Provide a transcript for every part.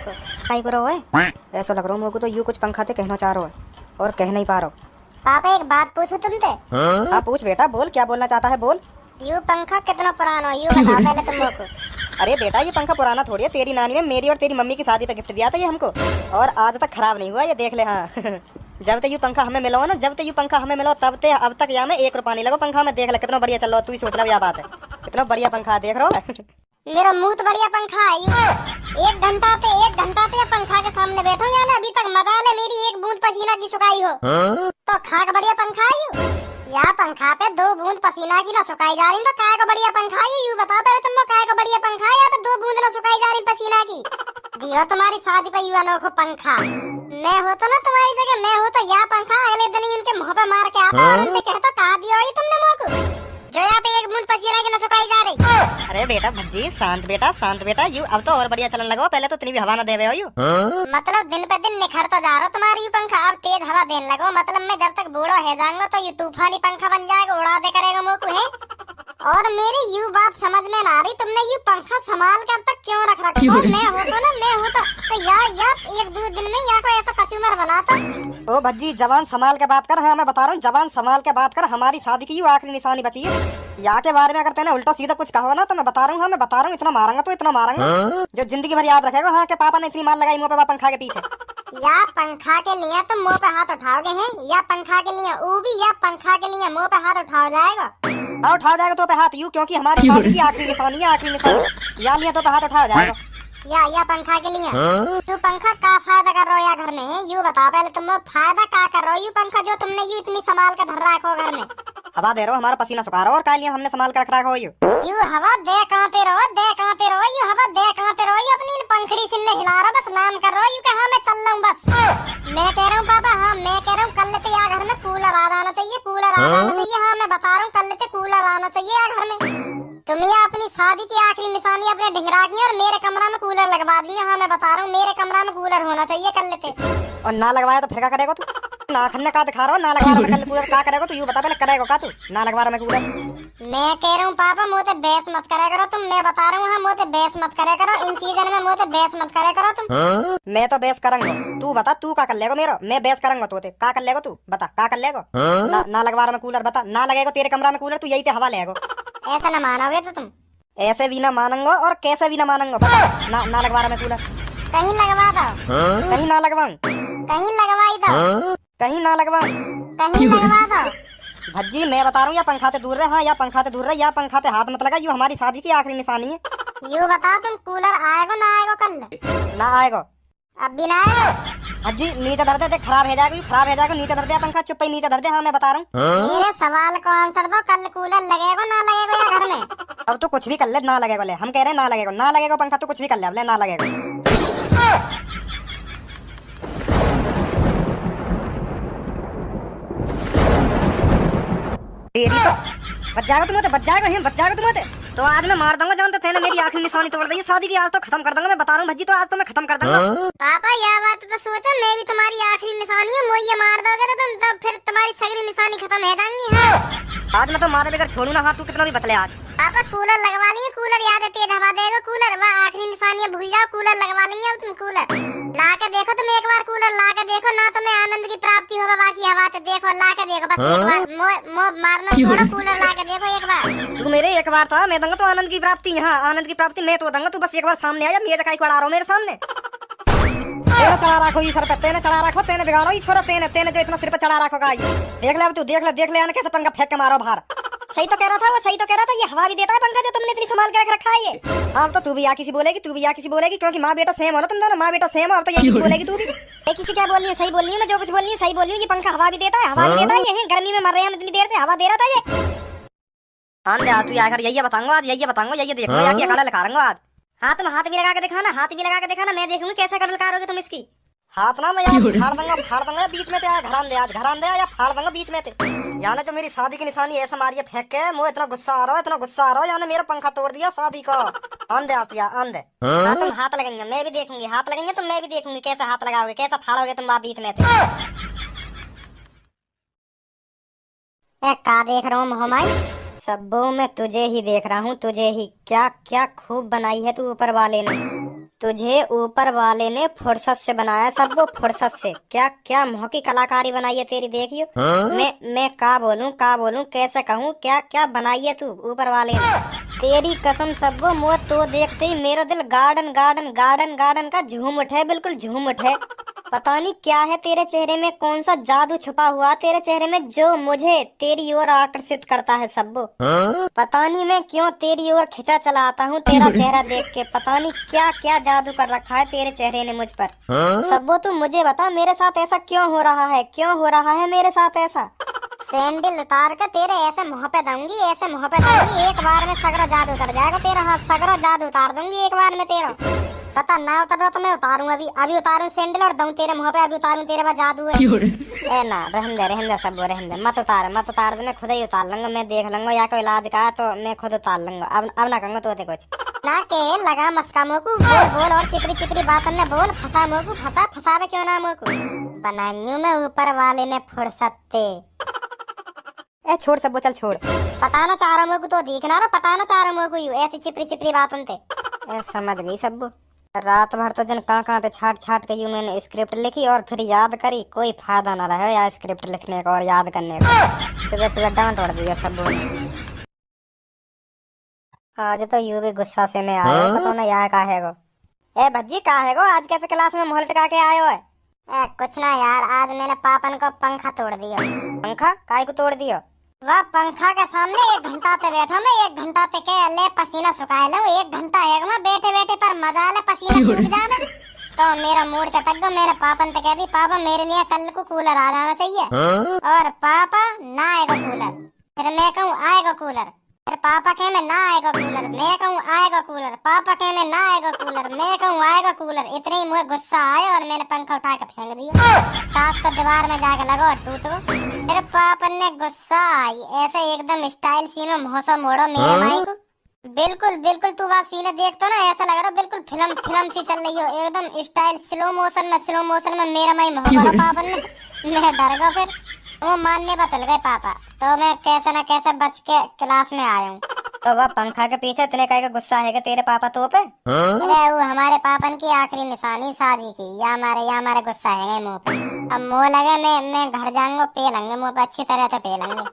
को कहीं करो है। ऐसा लग रहा हूँ मेरे को तो यू कुछ पंखा ते कहना चाह रहा है और कह नहीं पा रहा। पापा एक बात पूछूं तुमसे? हाँ पूछ बेटा, बोल क्या बोलना चाहता है बोल। यू पंखा कितना पुराना हो, यू बताओ पहले तुम लोग को। अरे बेटा ये पंखा पुराना थोड़ी है, तेरी नानी ने मेरी और तेरी मम्मी की शादी पे गिफ्ट दिया था ये हमको, और आज तक खराब नहीं हुआ ये, देख ले। हाँ जब ते यू पंखा हमें मिलो ना, जब ते यू पंखा हमें मिलो तब ते अब तक यहाँ में 1 रुपया नहीं लगो पंखा में। देख ले कितना बढ़िया चल रहा, तू ही सोच रहा बात है, कितना बढ़िया पंखा देख रहा हो। मेरा मुंह तो बढ़िया पंखा है यू। 1 घंटा ते पंखा के सामने बैठो या ना, अभी तक मजा ले मेरी 1 बूंद पसीना की सुखाई हो। तो खाक बढ़िया पंखा है यू। यहाँ पंखा पे 2 बूंद पसीना की ना सुखाई जा रही, तो काय को बढ़िया पंखा है यू बताओ पहले तुम लोग, काय को बढ़िया पंखा है यहाँ पे 2 बूंद ना सुखाई जा रही पसीना की। दियो तुम्हारी शादी पे यू अनोखो पंखा। मैं हो तो ना तुम्हारी जगह, मैं हो तो यह पंखा अगले दिन ही उनके मुंह पे मार के आता और उनसे कहता कहा दिया ये तुमने मुंह को, जो यहाँ पे 1 बूंद पसीना की ना सुखाई जा रही। अरे बेटा भज्जी शांत बेटा यू अब तो और बढ़िया चलन लगा, पहले तो इतनी भी हवा ना देवे हो यू। मतलब दिन पे दिन निखरता जा रहा तुम्हारी यू पंखा, अब तेज हवा देने लगो। मतलब मैं जब तक बूढ़ा है जाऊंगा तो ये तूफानी पंखा बन जाएगा, उड़ा दे करेगा मुँह को है। और मेरी यू बात समझ में ना आ रही, तुमने यू पंखा संभाल कर तक क्यों रख रखा? मैं हो तो यार 1-2 दिन में यहाँ को ऐसा कचूमर बनाता। ओ भज्जी जवान संभाल के बात कर। हाँ मैं बता रहा हूँ, जवान संभाल के बात कर। हमारी शादी की यू आखिरी निशानी बची है, यहाँ के बारे में अगर तेने उल्टा सीधा कुछ कहो ना तो मैं बता रहा हूँ। हाँ मैं बता रहा हूँ, इतना मारूंगा तो इतना मारूंगा जो जिंदगी भर याद रखेगा। हाँ के पापा ने इतनी मार लगाई मुँह पे पंखा के पीछे। या पंखा के लिए तुम मुँह पे हाथ उठाओगे हैं, या पंखा के लिए वो भी, या पंखा के लिए मुँह पे हाथ उठाओ जाएगा। हाँ उठा जाएगा तो पे हाथ यू, क्योंकि हमारी शादी की आखिरी निशानी है, आखिरी निशानी। या लिया तो पे हाथ उठाया जाएगा। या पंखा के लिए तू पंखा का फायदा कर रहा हो या घर में है यू बताओ पहले तुम लोग, फायदा का कर रहे हो यू पंखा जो तुमने यू इतनी संभाल कर धर रखो घर में? हवा दे रहो, हमारा पसीना सुखा रहो, और क्या लिया हमने संभाल कर रख रखा हो यू हवा दे कांते रहो यू हवा दे कांते रहो यू, अपनी पंखड़ी सिन्ने हिला रहा बस नाम कर रहा यू कि हाँ मैं चल रहा हूँ बस। मैं कह रहा हूँ पापा, हाँ मैं कह रहा हूँ कल लेते यार घर में कूलर आ जाना चाहिए, कूलर आ जाना चाहिए। हाँ मैं बता रहा हूँ कल लेते कूलर आना चाहिए यार घर में। तुम ये अपनी शादी की आखिरी निशानी अपने ढिंगरा की और मेरे कमरा में कूलर लगवा दिए। हाँ मैं बता रहा हूँ मेरे कमरा में कूलर होना चाहिए कल लेते। और ना लगवाया तो फिर क्या करेगा तू? ना खन्ने का दिखा रहा हो, ना लगवा रहा मैं कल कूलर क्या करेगा तू? यू बता पहले करेगा का तू? ना लगवा रहा मैं कूलर। मैं कह रहा हूँ पापा मोते बहस मत करे करो तुम, मैं बता रहा हूँ। हाँ मोते बहस मत करे करो इन चीजों में, मोते बहस मत करे करो तुम। मैं तो बहस करूंगा, तू बता तू क्या कर लेगा मेरा? मैं बहस करूंगा तो क्या कर लेगा तू? बता क्या कर लेगा? ना लगवा रहा मैं कूलर, बता ना लगेगा तेरे कमरा में कूलर, तू यही हवा लेगा। ऐसा ना मानोगे तो तुम? ऐसे भी ना मानूंगा और कैसे भी ना मानूंगा, बता ना लगवा रहा मैं कूलर। कहीं लगवा दो, कहीं ना लगवाऊं, कहीं लगवाई दो, कहीं ना लगवाऊं, कहीं लगवा दो। भज्जी मैं बता रहा हूँ या पंखा से दूर रहे। हाँ या पंखा से दूर रहे, या पंखा से हाथ मत लगा, यू हमारी शादी की आखिरी निशानी है। यू बताओ तुम कूलर आएगा ना आएगा कल? ना आएगा। अब भी ना आएगा? भज्जी नीचे धर दे, खराब हो जाएगा, खराब हो जाएगा। नीचे धर दे पंखा, चुप ही नीचे धर दे। हाँ मैं बता रहा हूँ। मेरे सवाल को आंसर दो, कल कूलर लगेगा ना लगेगा या घर में? अब तो कुछ भी कर ले, ना लगेगा ले। हम कह रहे हैं ना लगेगा, ना लगेगा पंखा तो कुछ भी कर ले, अब ले ना लगेगा। तेरी तो बच जाएगा तुम्हें तो आज मैं मार दूंगा जानते थे ना, मेरी आखिरी निशानी तोड़ दी शादी की, आज तो खत्म कर दूंगा मैं बता रहा हूँ भज्जी, तो आज तो मैं खत्म कर दूंगा। पापा यह बात तो सोचो, मैं भी तुम्हारी आखिरी निशानी है, मुझे मार दोगे तो तुम तब फिर तुम्हारी सगरी निशानी खत्म हो जाएंगी। हाँ आज मैं तो मारे बगैर छोड़ू ना। हाँ तू कितना भी बचले आज। पापा कूलर लगवा लेंगे, कूलर याद है तेज हवा देगा कूलर, वह आखिरी निशानी है भूल जाओ, कूलर लगवा लेंगे अब तुम। कूलर ला के देखो तुम, एक बार कूलर ला के देखो ना, तुम्हें आनंद की प्राप्ति होगा। बाकी हवा तो देखो, ला के देखो बस एक बार, मारना छोड़ो, कूलर ला के देखो एक बार। तू मेरे एक बार था, मैं दूंगा तो आनंद की प्राप्ति। हाँ आनंद की प्राप्ति मैं तो दूंगा, तू बस एक बार सामने आया। मेरे का खड़ा रहा मेरे सामने, तेने चढ़ा रखो ये सर पे, तेने चढ़ा रखो, तेने बिगाड़ो ये छोरा, तेने जो इतना सिर पे चढ़ा रखो का। देख ले अब तू, देख ले आने कैसे पंखा फेंक के मारो बाहर। सही तो कह रहा था वो, सही तो कह रहा था, ये हवा भी देता है पंखा जो तुमने इतनी संभाल के रखा है ये। अब तो तू भी या किसी बोलेगी, क्योंकि माँ बेटा सेम हो ना तुम दोनों, माँ बेटा सेम हो। अब तो ये किसी बोलेगी तू भी, ये किसी क्या बोल रही है? सही बोल रही है, मैं जो कुछ बोल रही हूँ सही बोल रही हूँ। ये पंखा हवा भी देता है, ये गर्मी में मर रहे हैं इतनी देर से, हवा दे रहा था ये। हाँ तू यार यही बताऊंगा आज, यही बताऊंगा, यही देखो यार क्या लगा रहा आज। हाथ में हाथ भी लगा के दिखाना, हाथ भी लगा के दिखाना, मैं देखूंगी कैसे कर लगा तुम इसकी। हाथ ना मैं यार फाड़ दूंगा बीच में, आज घरान दे या फाड़ दूंगा बीच में। यानी जो मेरी शादी की निशानी ऐसा मारिए फेंक के, मुझे इतना गुस्सा आ रहा है, यानी मेरा पंखा तोड़ दिया शादी का। आंधे आंधे हाँ तुम हाथ लगेंगे, मैं भी देखूंगी, हाथ लगेंगे तो मैं भी देखूंगी कैसे हाथ लगाओगे, कैसा फाड़ोगे तुम बीच में थे। का देख रहा हूँ मोहम्मद? सब्बो मैं तुझे ही देख रहा हूँ, तुझे ही। क्या क्या खूब बनाई है तू ऊपर वाले ने। तुझे ऊपर वाले ने फुर्सत से बनाया, सब वो फुर्सत से। क्या क्या मुंह की कलाकारी बनाई है तेरी, देखियो। मैं का बोलूं कैसे कहूँ, क्या क्या बनाई है तू ऊपर वाले ने। तेरी कसम सब वो मुँह तो देखते ही मेरा दिल गार्डन गार्डन गार्डन गार्डन का झूम उठे, बिल्कुल झूम उठे। पता नहीं क्या है तेरे चेहरे में, कौन सा जादू छुपा हुआ तेरे चेहरे में जो मुझे तेरी ओर आकर्षित करता है सब्बो। पता नहीं मैं क्यों तेरी ओर खिंचा चला आता हूँ तेरा चेहरा देख के। पता नहीं क्या क्या जादू कर रखा है तेरे चेहरे ने मुझ पर। सब्बो तू मुझे बता, मेरे साथ ऐसा क्यों हो रहा है, क्यों हो रहा है मेरे साथ ऐसा। सैंडल उतार के तेरे ऐसे मुंह पे दूंगी, ऐसे मुंह पे दूंगी, एक बार में सगरा जादू उतर जाएगा तेरा। हाथ सगरा जादू उतार दूंगी एक बार में तेरा। पता ना उतर रहा तो मैं उतारूं, अभी उतारूं सैंडल और दूं तेरे मुंह पे, अभी उतारूं तेरे पास जादू है। ए ना, रहने दे सब, रहने दे, मत उतार दे, मैं खुद ही उतार लूंगा, मैं देख लूंगा या कोई इलाज का तो मैं खुद उतार लूंगा। अब ना कहूंगा तो कुछ ना के लगा मस्का मोकू, बोल बोल और चिपड़ी चिपड़ी बातन ने बोल, फंसा मोकू, फंसावे क्यों ना मोकू। बनाइयो मैं ऊपर वाले ने फुर्सत ते। ए छोड़ सब, चल छोड़। पटाना चाह रहा मोकू तो दिखना रहा, पटाना चाह रहा मोकू यू ऐसी चिपड़ी चिपड़ी बातन ते। ए समझ गई सब। रात भर तो जन कहाँ पे छाट छाट के यूं मैंने स्क्रिप्ट लिखी और फिर याद करी, कोई फायदा ना रहा यार स्क्रिप्ट लिखने का और याद करने का। सुबह सुबह डांट उड़ दिया सब। आज तो यूं भी गुस्सा से मैं आया, पता ना यार का है गो। ए भज्जी का है गो, आज कैसे क्लास में मोहल टिका के आयो है। कुछ ना यार, आज मैंने पापन को पंखा तोड़ दिया। पंखा काय को तोड़ दिया। वह पंखा के सामने 1 घंटा ते बैठा मैं, 1 घंटा ते के ले पसीना सुखाए लूं, 1 घंटा है मैं बैठे बैठे पर मजा ले पसीना सूख जाना। तो मेरा मूड चटक गया, मैंने पापन ते कह दी पापा मेरे लिए कल को कूलर आ जाना चाहिए। और पापा ना आएगा कूलर, फिर मैं कहूँ आएगा कूलर, फिर पापा कहे मैं ना आएगा कूलर, मैं कहूँ आएगा कूलर, पापा कहे मैं ना आएगा कूलर, मैं कहूँ आएगा कूलर। इतने ही मुझे गुस्सा आया और मैंने पंखा उठा के फेंक दिया। सास को दीवार में जाके लगा और टूट गया। फिर पापन ने गुस्सा आई ऐसे एकदम स्टाइल सी में मौसा मोड़ो मेरे माई को। बिल्कुल बिल्कुल तू वहाँ सीने देख तो ना ऐसा लग रहा बिल्कुल फिल्म सी चल रही हो, एकदम स्टाइल स्लो मोशन में मेरा माई मोहब्बत पापन ने। मैं डर गया, फिर वो मानने बतल गए पापा, तो मैं कैसे न कैसे बच के क्लास में आया हूँ। तो वह पंखा के पीछे इतने का गुस्सा है तेरे पापा तो पे। अरे वो हमारे पापन की आखिरी निशानी शादी की, या हमारे गुस्सा है मुँह पे। अब मुँह लगे मैं घर जाऊंगा, पे लेंगे मुँह पे, अच्छी तरह से पे लेंगे।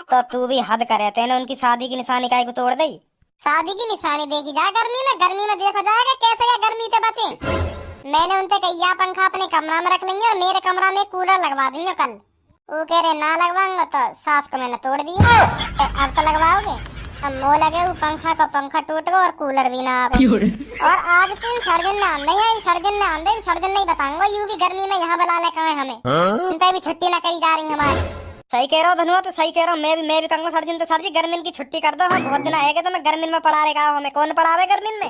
तो तू भी हद करे थे ना, उनकी शादी की निशानी काय को तोड़ दी। शादी की निशानी देखी जाए गर्मी में देखा जाएगा कैसे या गर्मी से बचे। मैंने उनसे कही या पंखा अपने कमरा में रख लेंगे और मेरे कमरा में कूलर लगवा देंगे कल। वो कह रहे ना लगवाऊंगा, तो सास को मैंने तोड़ दिया। अब तो लगवाओगे। अब मुँह लगे वो पंखा टूट गया और कूलर भी ना आवे। और आज तो इन सर्जन ने आंदे हैं, इन सर्जन नहीं बताऊंगा यू भी गर्मी में यहाँ बुला ले कहा हमें। इन पे भी छुट्टी ना करी जा रही हमारी। सही कह रहा हो धनुआ, तो सही कह रहा हूँ। मैं भी कहूँगा सर्जन, तो सर जी गर्मी की छुट्टी कर दो। हाँ बहुत दिन आएगा तो मैं गर्मी में पढ़ा रहेगा, हमें कौन पढ़ावे गर्मी में।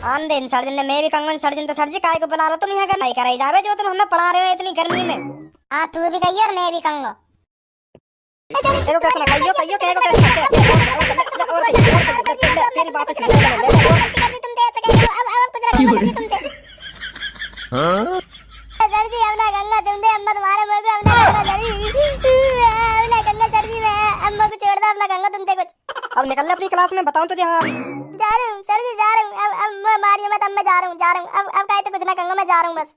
आंदे इन सर्जन ने, मैं भी कहूँगा सर्जन, तो सर जी काय को बुला लो, तुम यहाँ का नहीं कराई जावे जो तुम हमें पढ़ा रहे हो इतनी गर्मी में। हाँ तू भी कही और मैं भी कहूँगा। देखो कैसा लगा, कहियो कहियो कहियो कैसा तेरी बात सुन ले तुम तो ऐसे कह रहे हो। अब कुछ रखो तुम ते सर जी अपना गंगा तुम दे, अम्मा तुम्हारे मुंह पे अपना गंगा सर जी मैं अम्मा को छोड़ दो, अपना गंगा तुम ते कुछ। अब निकल ले अपनी क्लास में, बताऊं तुझे। हाँ जा रहा हूँ सर जी, जा रहा हूँ। अब मारियो मत, अब मैं जा रहा हूँ। अब काहे तो कुछ ना कहूँगा, मैं जा रहा हूँ बस।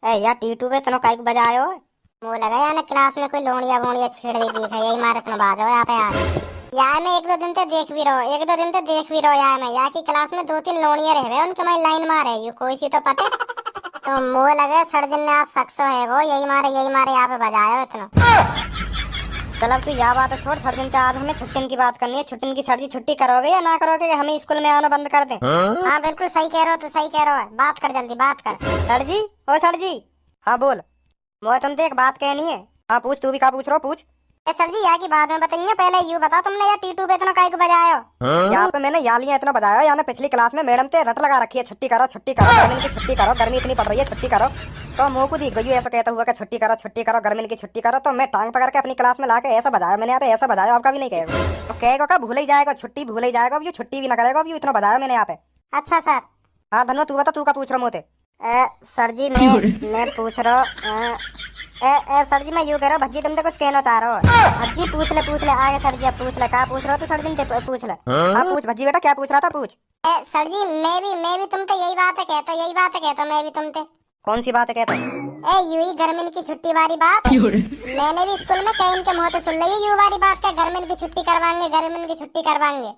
ए यार टीटू पे तनो काय को बजायो। मुँह लगा यार क्लास में कोई लोड़िया छेड़ दी है, यही मारे तुम बाजो यहाँ पे यार मैं 1-2 दिन से देख भी रहो यार मैं यहाँ की क्लास में 2-3 लोड़िया रहे उनके मैं लाइन मारे यू कोई सी तो पता। तो मुँह लगे सर्जन ने आज सक्सो है वो, यही मारे यहाँ पे बजायो इतना। चल तू यह बात छोड़, सर्जन से आज हमें छुट्टी की बात करनी है। छुट्टी की सर जी छुट्टी करोगे या ना करोगे, हमें स्कूल में आना बंद कर दे। हाँ बिल्कुल सही कह रहे हो, तो सही कह रहे हो, बात कर जल्दी बात कर। सर जी, ओ सर जी। हाँ बोल। मोह तुमसे एक बात कहनी है। हाँ पूछ, तू भी क्या पूछ रहा हो, पूछ। सर जी यहाँ की बात में बताइए, पहले यू बताओ तुमने यार टीटू पे इतना काय को बजाया हो। यहाँ पे मैंने यालियां इतना बजाया, यहाँ पिछली क्लास में मैडम ते रट लगा रखी है, छुट्टी करो गर्मी की छुट्टी करो, गर्मी इतनी पड़ रही है छुट्टी करो। तो मुँह को दी गई ऐसा कहता हुआ कि छुट्टी करो गर्मी की छुट्टी करो। तो मैं टांग पकड़ के अपनी क्लास में लाके ऐसा बजाया मैंने, यहाँ पे ऐसा बजाया आपका भी नहीं कहेगा। तो कहेगा का भूल ही जाएगा, छुट्टी भूल ही जाएगा, अब छुट्टी भी ना करेगा, अब इतना बजाया मैंने यहाँ पे। अच्छा सर। हाँ धनो तू बता, तू क्या पूछ रहा मोते। सर जी मैं पूछ रहा हूँ, सर जी मैं यूँ कह रहा हूँ, भज्जी तुमसे कुछ कहना चाह रहा हो। भज्जी पूछ ले आगे सर जी, अब पूछ ले, क्या पूछ रहा हो तू सर जी, पूछ ले। हाँ पूछ भज्जी बेटा, क्या पूछ रहा था, पूछ। सर जी मैं भी तुमसे यही बात कहता मैं भी तुमसे। कौन सी बात है कहता? यू ही गर्मी की छुट्टी वाली बात। मैंने भी स्कूल में कहीं के मुंह से सुन ली यू वाली बात का, गर्मी की छुट्टी करवाएंगे।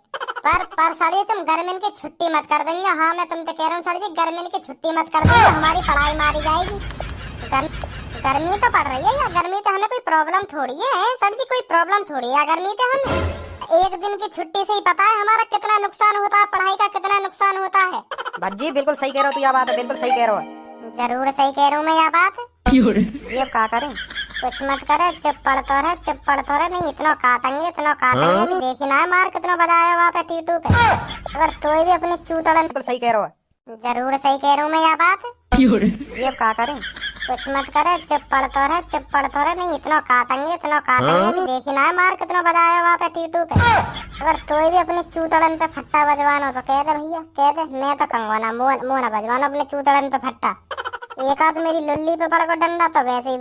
पर सर जी तुम गर्मी की छुट्टी मत कर देंगे। हाँ मैं तुमसे कह रहा हूँ सर जी, गर्मी की छुट्टी मत कर देंगे, हमारी पढ़ाई मारी जाएगी। गर्मी तो पड़ रही है या गर्मी तो हमें कोई प्रॉब्लम थोड़ी है सर जी, कोई प्रॉब्लम थोड़ी है गर्मी तो हमें। एक दिन की छुट्टी से ही पता है हमारा कितना नुकसान होता है, पढ़ाई का कितना नुकसान होता है। भज्जी बिल्कुल सही कह रहे हो तू, यह बात है बिल्कुल सही कह रहे हो। जरूर सही कह रहा हूँ मैं यह बात। जी अब क्या करें? कुछ मत करे, चुप पड़ता रहे। नहीं इतना काटेंगे अभी देखी ना है मार कितना बजाया वहाँ पे टीटू पे। अगर तू भी अपनी चूतड़न। बिल्कुल सही कह रहे हो। जरूर सही कह रहा हूँ मैं यह बात। जी अब क्या करें? कुछ मत करे, चुप पड़ता रहे। नहीं इतना काटेंगे अभी देखी ना है मार कितना बजाया वहाँ पे टीटू पे। अगर तू भी अपनी चूतड़न पे फट्टा बजवाना तो कह दे भैया, कह दे। मैं तो कहूँगा ना मुँह ना बजवाना अपने चूतड़न पे फट्टा। एक आध मेरी लुल्ली पे पड़ को डंडा तो वैसे ही